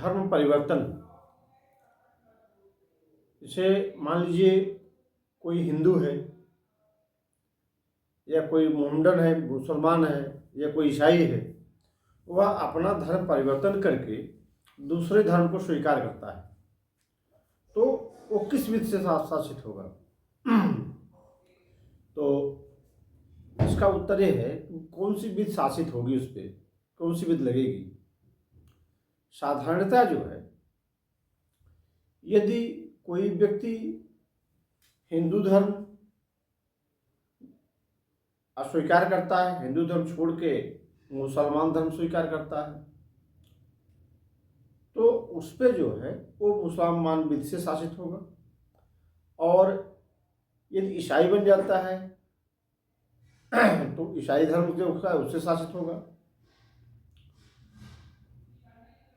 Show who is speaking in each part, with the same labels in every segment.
Speaker 1: धर्म परिवर्तन, जैसे मान लीजिए कोई हिंदू है या कोई मोहम्मडन है, मुसलमान है या कोई ईसाई है, वह अपना धर्म परिवर्तन करके दूसरे धर्म को स्वीकार करता है, तो वो किस विधि से शासित होगा? तो इसका उत्तर ये है, कौन सी विधि शासित होगी, उस पर कौन सी विधि लगेगी। साधारणतः जो है, यदि कोई व्यक्ति हिंदू धर्म अस्वीकार करता है, हिंदू धर्म छोड़ के मुसलमान धर्म स्वीकार करता है, तो उस पर जो है वो मुसलमान विधि से शासित होगा। और यदि ईसाई बन जाता है तो ईसाई धर्म जो उसका उससे शासित होगा।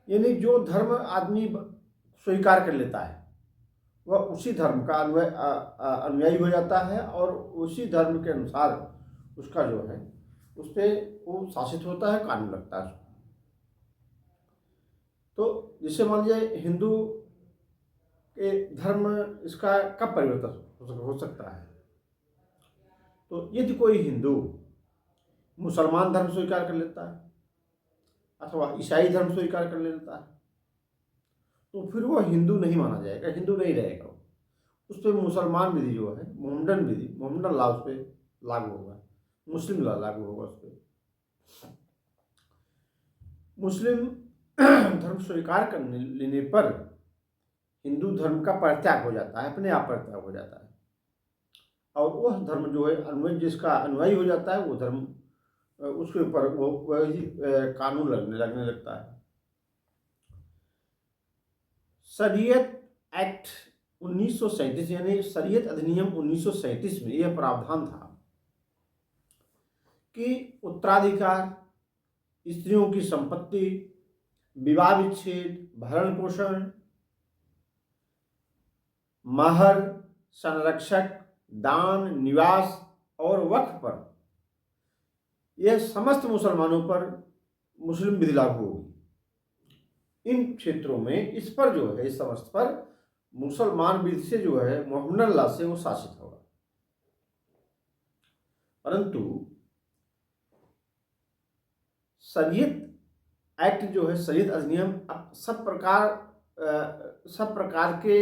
Speaker 1: यानी जो धर्म आदमी स्वीकार कर लेता है वह उसी धर्म का अनुयायी हो जाता है और उसी धर्म के अनुसार उसका जो है उस पर वो शासित होता है, कानून लगता है उसको। तो जैसे मान लीजिए हिंदू के धर्म, इसका कब परिवर्तन हो सकता है? तो यदि कोई हिंदू मुसलमान धर्म स्वीकार कर लेता है अथवा ईसाई धर्म स्वीकार कर लेता है, तो फिर वो हिंदू नहीं माना जाएगा, हिंदू नहीं रहेगा। उस पर मुसलमान विधि जो है, मोहम्मडन विधि, मोहम्मडन लॉ उस पर लागू होगा, मुस्लिम लॉ लागू होगा उस पर। मुस्लिम धर्म स्वीकार करने लेने पर हिंदू धर्म का परित्याग हो जाता है, अपने आप परित्याग हो जाता है, और वह धर्म जो है अनुयायी, जिसका अनुयायी हो जाता है, वो धर्म उसके ऊपर वो वही कानून लगने लगता है। शरीयत एक्ट 1937 यानी शरीयत अधिनियम 1937 में यह प्रावधान था कि उत्तराधिकार, स्त्रियों की संपत्ति, विवाह विच्छेद, भरण पोषण, महर, संरक्षक, दान, निवास और वक्फ पर यह समस्त मुसलमानों पर मुस्लिम विधि लागू होगी। इन क्षेत्रों में इस पर जो है, इस समस्त पर मुसलमान विधि से जो है, मोहम्मडन लॉ से वो शासित होगा। परंतु शरीयत एक्ट जो है, शरीयत अधिनियम, अब सब प्रकार के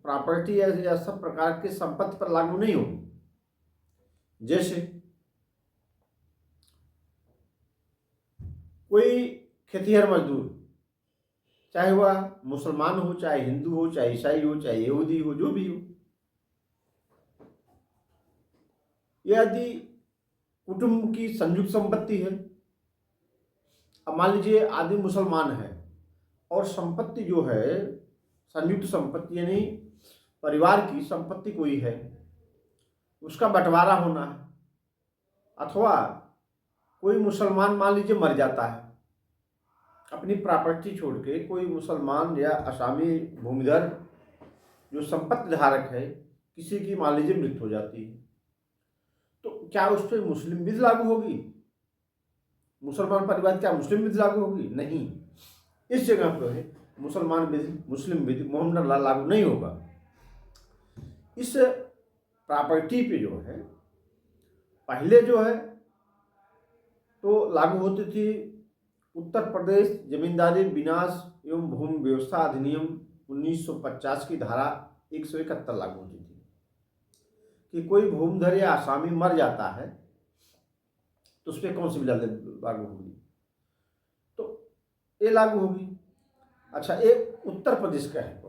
Speaker 1: प्रॉपर्टी या सब प्रकार के संपत्ति पर लागू नहीं होगी। जैसे कोई खेतिहर मजदूर, चाहे वह मुसलमान हो, चाहे हिंदू हो, चाहे ईसाई हो, चाहे यहूदी हो, जो भी हो, यदि कुटुंब की संयुक्त संपत्ति है, अब मान लीजिए आदमी मुसलमान है और संपत्ति जो है संयुक्त संपत्ति यानी परिवार की संपत्ति कोई है, उसका बंटवारा होना है, अथवा कोई मुसलमान मान लीजिए मर जाता है, अपनी प्रॉपर्टी छोड़ के कोई मुसलमान या असामी भूमिधर जो संपत्ति धारक है, किसी की मान लीजिए मृत्यु हो जाती है, तो क्या उस पर मुस्लिम विधि लागू होगी? मुसलमान परिवार क्या मुस्लिम विधि लागू होगी? नहीं। इस जगह पर मुसलमान विधि, मुस्लिम विधि, मोहम्मडन लॉ लागू नहीं होगा। इस प्रॉपर्टी पे जो है पहले जो है तो लागू होती थी उत्तर प्रदेश जमींदारी विनाश एवं भूमि व्यवस्था अधिनियम 1950 की धारा 171 लागू होती थी कि कोई भूमिधर या आसामी मर जाता है तो उस पर कौन सी लागू होगी? तो ये लागू होगी। अच्छा, ये उत्तर प्रदेश का है,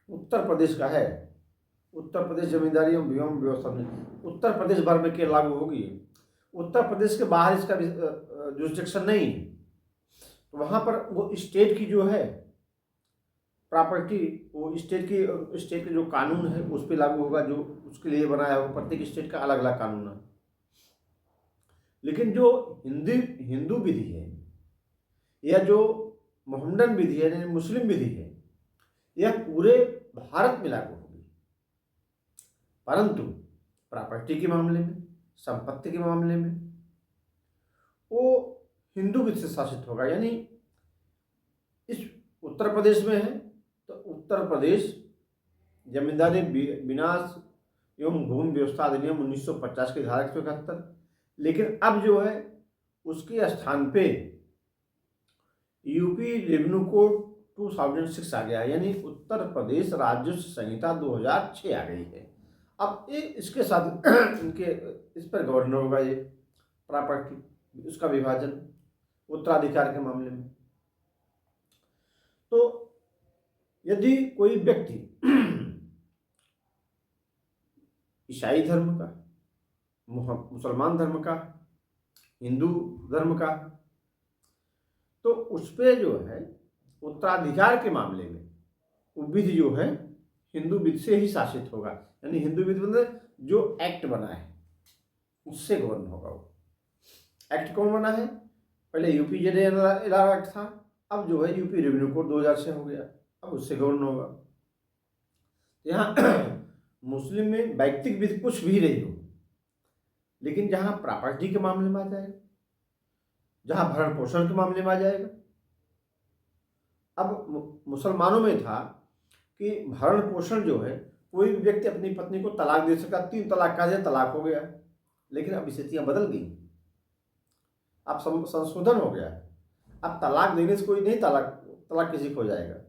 Speaker 1: उत्तर प्रदेश का है, उत्तर प्रदेश जमींदारी एवं भूमि व्यवस्था में उत्तर प्रदेश भर में क्या लागू होगी? उत्तर प्रदेश के बाहर इसका जुरिस्डिक्शन नहीं है, तो वहाँ पर वो स्टेट की जो है प्रॉपर्टी, वो स्टेट के जो कानून है उस पर लागू होगा, जो उसके लिए बनाया होगा। प्रत्येक स्टेट का अलग अलग कानून है। लेकिन जो हिंदू विधि है या जो मोहम्मडन विधि है, यानी मुस्लिम विधि है, यह पूरे भारत में लागू होगी। परंतु प्रॉपर्टी के मामले में, संपत्ति के मामले में वो हिंदू विधि से शासित होगा। यानी उत्तर प्रदेश में है तो उत्तर प्रदेश जमींदारी विनाश एवं भूमि व्यवस्था अधिनियम 1950 की धारा 171, लेकिन अब जो है उसके स्थान पे यूपी रेवेन्यू कोड 2006 आ गया है, यानी उत्तर प्रदेश राजस्व संहिता 2006 आ गई है। अब ये इसके साथ इनके इस पर गवर्नर होगा ये प्रॉपर्टी, उसका विभाजन उत्तराधिकार के मामले में। तो यदि कोई व्यक्ति ईसाई धर्म का, मुसलमान धर्म का, हिंदू धर्म का, तो उस पर जो है उत्तराधिकार के मामले में वो विधि जो है हिंदू विधि से ही शासित होगा, यानी हिंदू विधि मतलब जो एक्ट बना है उससे गवर्न होगा। वो एक्ट कौन बना है? पहले यूपी जनरल एक्ट था, अब जो है यूपी रेवेन्यू कोड 2006 हो गया, अब उससे गवर्न होगा। यहाँ मुस्लिम में वैयक्तिक विधि कुछ भी रही हो, लेकिन जहाँ प्रॉपर्टी के मामले में आ जाएगा, जहाँ भरण पोषण के मामले में आ जाएगा। अब मुसलमानों में था कि भरण पोषण जो है कोई भी व्यक्ति अपनी पत्नी को तलाक दे सकता, 3 तलाक का तलाक हो गया, लेकिन अब स्थितियां बदल गई, अब संशोधन हो गया। अब तलाक देने से कोई नहीं तलाक किसी को हो जाएगा,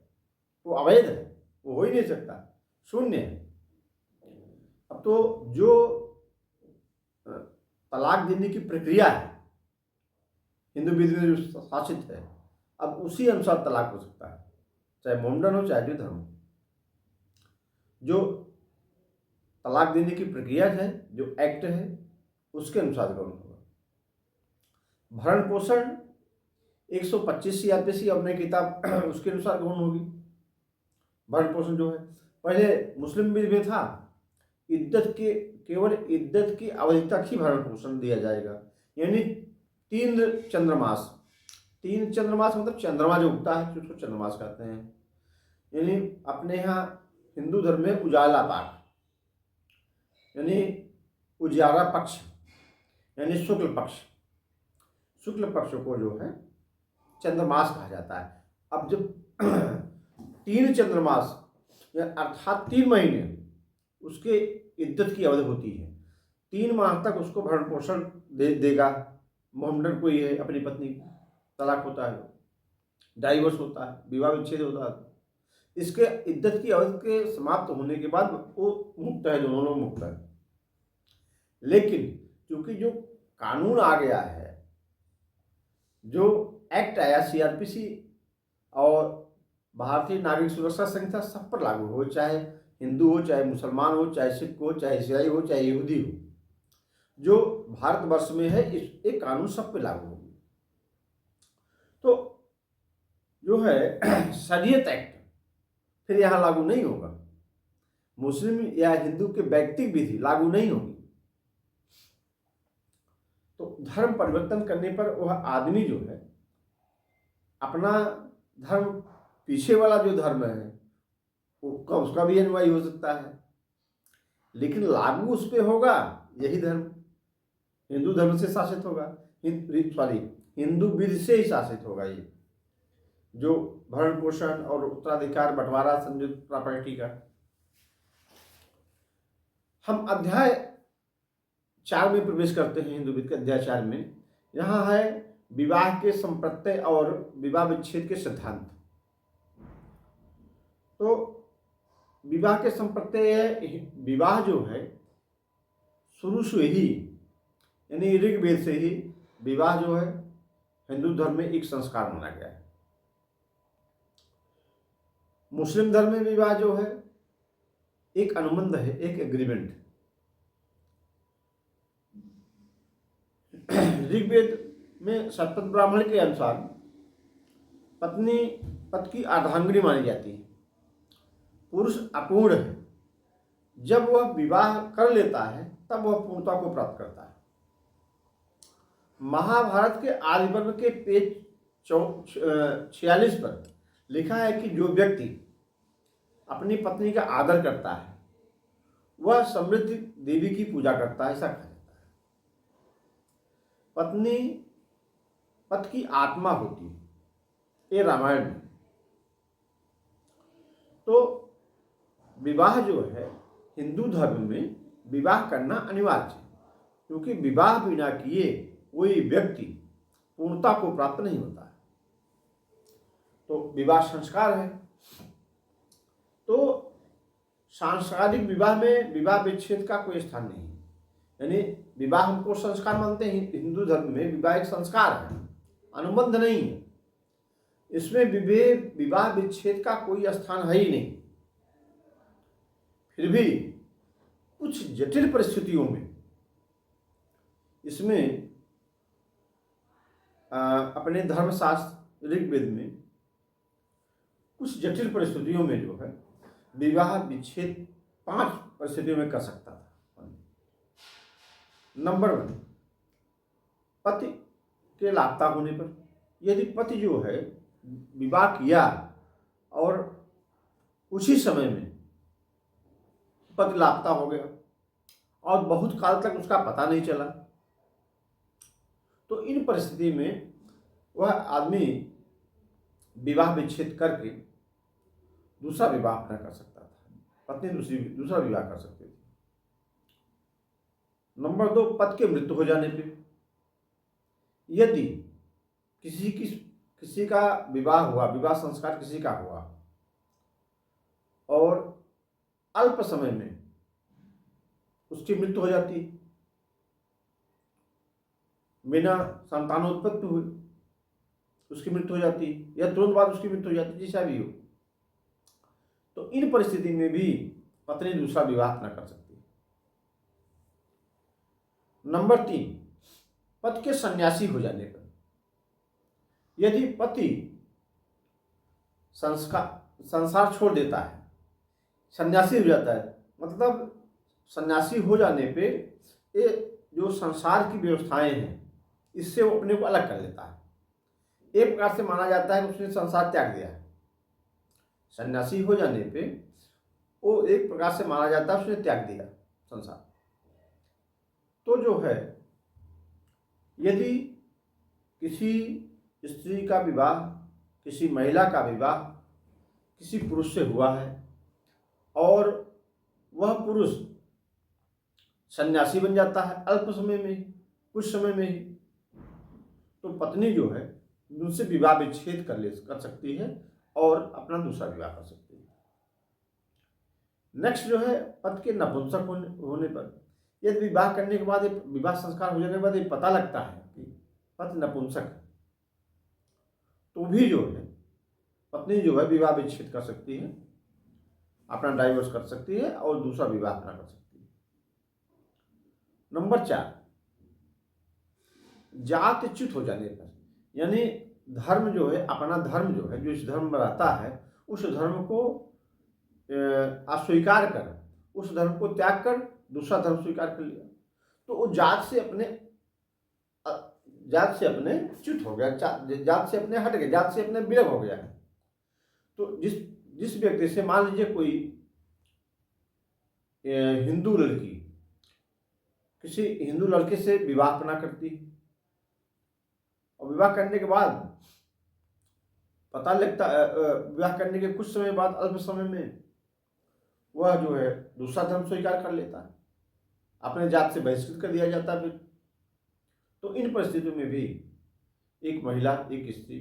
Speaker 1: वो अवैध है, वो हो ही नहीं सकता, शून्य है। अब तो जो तलाक देने की प्रक्रिया है हिंदू विधि में जो शासित है, अब उसी अनुसार तलाक हो सकता है, चाहे मोमडन हो चाहे जो धर्म। जो तलाक देने की प्रक्रिया है, जो एक्ट है, उसके अनुसार गवर्न होगा। भरण पोषण 125 सीआरपीसी अपने किताब उसके अनुसार गवर्न होगी। भरण पोषण जो है पहले मुस्लिम विधि में था, केवल इद्दत की अवधि तक ही भरण पोषण दिया जाएगा, यानी 3 चंद्रमास। 3 चंद्रमास मतलब चंद्रमा जो उगता है उसको चंद्रमास कहते हैं। यानी अपने यहाँ हिंदू धर्म में उजाला पाठ यानी उजाला पक्ष यानी शुक्ल पक्ष को जो है चंद्रमास कहा जाता है। अब जब 3 चंद्रमास अर्थात 3 महीने उसके इद्दत की अवधि होती है, 3 माह तक उसको भरण पोषण देगा। मोहम्मदन कोई है, अपनी पत्नी तलाक होता है, डाइवोर्स होता है, विवाह विच्छेद होता है, इसके इद्दत की अवधि के समाप्त होने के बाद वो मुक्त है, दोनों लोग मुक्त है। लेकिन क्योंकि जो कानून आ गया है, जो एक्ट आया सीआरपीसी और भारतीय नागरिक सुरक्षा संहिता सब पर लागू हो, चाहे हिंदू हो, चाहे मुसलमान हो, चाहे सिख हो, चाहे ईसाई हो, चाहे यहूदी हो, जो भारतवर्ष में है एक कानून सब पे लागू होगी। तो जो है शरीयत एक्ट फिर यहाँ लागू नहीं होगा, मुस्लिम या हिंदू के वैयक्तिक विधि लागू नहीं होगी। तो धर्म परिवर्तन करने पर वह आदमी जो है अपना धर्म, पीछे वाला जो धर्म है उसका भी अनुयायी हो सकता है, लेकिन लागू उस पर होगा यही धर्म, हिंदू धर्म से शासित होगा, हिंदू विधि से ही शासित होगा। ये जो भरण पोषण और उत्तराधिकार बंटवारा संयुक्त प्रॉपर्टी का। हम अध्याय 4 में प्रवेश करते हैं, हिंदू विधि के अध्याय 4 में। यहाँ है विवाह के संप्रत्यय और विवाह विच्छेद के सिद्धांत। तो विवाह के संप्रत्यय, विवाह जो है शुरू से ही यानी ऋग्वेद से ही विवाह जो है हिंदू धर्म में एक संस्कार माना गया है। मुस्लिम धर्म में विवाह जो है एक अनुबंध है, एक एग्रीमेंट। ऋग्वेद में सतपथ ब्राह्मण के अनुसार पत्नी पति की अर्धांगिनी मानी जाती है, पुरुष अपूर्ण है, जब वह विवाह कर लेता है तब वह पूर्णता को प्राप्त करता है। महाभारत के आदि पर्व के पेज 46 पर लिखा है कि जो व्यक्ति अपनी पत्नी का आदर करता है वह समृद्धि देवी की पूजा करता है, ऐसा कहा जाता है। पत्नी पति की आत्मा होती है, ये रामायण में। तो विवाह जो है हिंदू धर्म में विवाह करना अनिवार्य है, क्योंकि विवाह बिना किए कोई व्यक्ति पूर्णता को प्राप्त नहीं होता है। तो विवाह संस्कार है। तो सांसारिक विवाह में विवाह विच्छेद का कोई स्थान नहीं है। यानी विवाह हमको संस्कार मानते हैं, हिंदू धर्म में विवाह एक संस्कार है, अनुबंध नहीं है। इसमें विवाह विच्छेद का कोई स्थान है ही नहीं। फिर भी कुछ जटिल परिस्थितियों में इसमें अपने धर्मशास्त्र ऋग्वेद में कुछ जटिल परिस्थितियों में जो है विवाह विच्छेद 5 परिस्थितियों में कर सकता था। नंबर 1, पति के लापता होने पर। यदि पति जो है विवाह किया और उसी समय में पति लापता हो गया और बहुत काल तक उसका पता नहीं चला, तो इन परिस्थिति में वह आदमी विवाह विच्छेद करके दूसरा विवाह अपना कर सकता था। पत्नी दूसरा विवाह कर सकती थी। नंबर 2, पति के मृत्यु हो जाने पे। यदि किसी का विवाह हुआ, विवाह संस्कार किसी का हुआ और अल्प समय में उसकी मृत्यु हो जाती, बिना संतानोत्पत्ति हुई उसकी मृत्यु हो जाती, या तुरंत बाद उसकी मृत्यु हो जाती, जैसा भी हो, तो इन परिस्थिति में भी पत्नी दूसरा विवाह अपना कर सकती है। नंबर 3, पति के सन्यासी हो जाने पर। यदि पति संसार छोड़ देता है, सन्यासी हो जाता है, मतलब सन्यासी हो जाने पे ये जो संसार की व्यवस्थाएं हैं इससे वो अपने को अलग कर लेता है। एक प्रकार से माना जाता है कि उसने संसार त्याग दिया है। सन्यासी हो जाने पे वो एक प्रकार से माना जाता है उसने त्याग दिया संसार। तो जो है यदि किसी स्त्री का विवाह, किसी महिला का विवाह किसी पुरुष से हुआ है और वह पुरुष सन्यासी बन जाता है अल्प समय में ही, कुछ समय में ही, तो पत्नी जो है उनसे विवाह विच्छेद कर सकती है और अपना दूसरा विवाह कर सकती है। नेक्स्ट जो है पति के नपुंसक होने पर। यदि विवाह करने के बाद, विवाह संस्कार हो जाने के बाद ये पता लगता है कि पति नपुंसक है, तो भी जो है पत्नी जो है विवाह विच्छेद कर सकती है, अपना डाइवोर्स कर सकती है और दूसरा विवाह अपना कर सकती है। नंबर 4, जातच्युत हो जाने पर। यानी धर्म जो है, अपना धर्म जो है, जो इस धर्म में रहता है उस धर्म को अस्वीकार कर, उस धर्म को त्याग कर दूसरा धर्म स्वीकार कर लिया, तो वो जात से अपने च्युत हो गया, जात से अपने हट गया, जात से अपने विलग हो गया है। तो जिस व्यक्ति से, मान लीजिए कोई हिंदू लड़की किसी हिंदू लड़के से विवाह अपना करती और विवाह करने के बाद पता लगता, विवाह करने के कुछ समय बाद, अल्प समय में वह जो है दूसरा धर्म स्वीकार कर लेता है, अपने जात से बहिष्कृत कर दिया जाता है। फिर तो इन परिस्थितियों में भी एक महिला, एक स्त्री,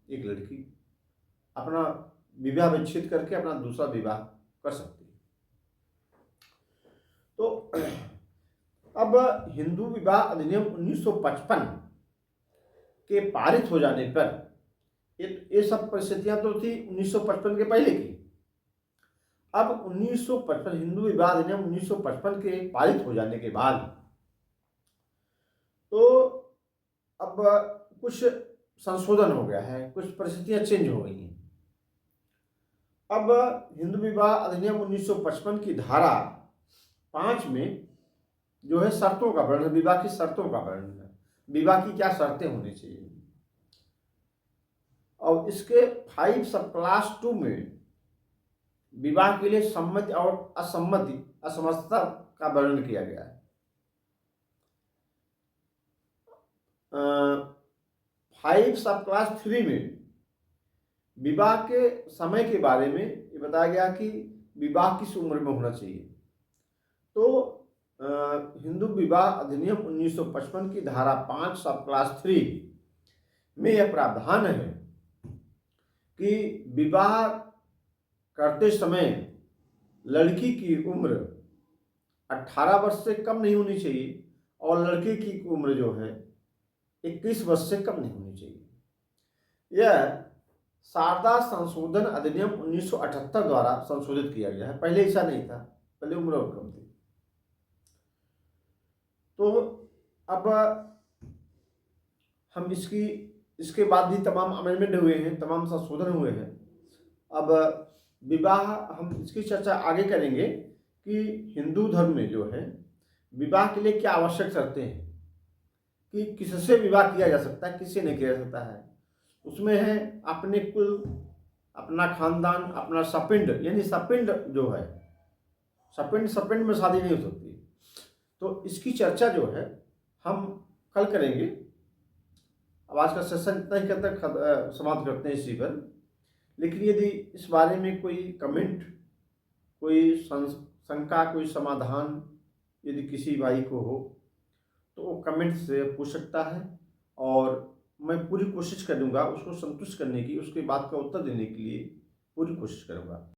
Speaker 1: एक लड़की अपना विवाह विच्छेद करके अपना दूसरा विवाह कर सकती है। तो अब हिंदू विवाह अधिनियम 1955 के पारित हो जाने पर, ये सब परिस्थितियां तो थी 1955 के पहले की। अब 1955 हिंदू विवाह अधिनियम 1955 के पारित हो जाने के बाद तो अब कुछ संशोधन हो गया है, कुछ परिस्थितियां चेंज हो गई हैं। अब हिंदू विवाह अधिनियम 1955 की धारा 5 में जो है शर्तों का वर्णन, विवाह की शर्तों का वर्णन है, विवाह की क्या शर्तें होनी चाहिए। और इसके 5 सब क्लास 2 में विवाह के लिए सम्मति और असमर्थता का वर्णन किया गया है। 5 सब क्लास 3 में विवाह के समय के बारे में ये बताया गया कि विवाह किस उम्र में होना चाहिए। तो हिंदू विवाह अधिनियम 1955 की धारा 5 सब क्लास 3 में यह प्रावधान है कि विवाह करते समय लड़की की उम्र 18 वर्ष से कम नहीं होनी चाहिए और लड़के की उम्र जो है 21 वर्ष से कम नहीं होनी चाहिए। यह शारदा संशोधन अधिनियम 1978 द्वारा संशोधित किया गया है, पहले ऐसा नहीं था, पहले उम्र और कम थी। तो अब हम इसके बाद भी तमाम अमेंडमेंट हुए हैं, तमाम संशोधन हुए हैं। अब विवाह हम इसकी चर्चा आगे करेंगे कि हिंदू धर्म में जो है विवाह के लिए क्या आवश्यक शर्तें हैं, कि किससे विवाह किया जा सकता है, किससे नहीं किया जा सकता है। उसमें है अपने कुल, अपना खानदान, अपना सपिंड, यानी सपिंड जो है, सपिंड में शादी नहीं हो सकती। तो इसकी चर्चा जो है हम कल करेंगे। अब आज का सेशन इतना ही तक समाप्त करते हैं इसी पर। लेकिन यदि इस बारे में कोई कमेंट, कोई शंका, कोई समाधान यदि किसी भाई को हो तो वो कमेंट से पूछ सकता है और मैं पूरी कोशिश करूँगा उसको संतुष्ट करने की, उसकी बात का उत्तर देने के लिए पूरी कोशिश करूँगा।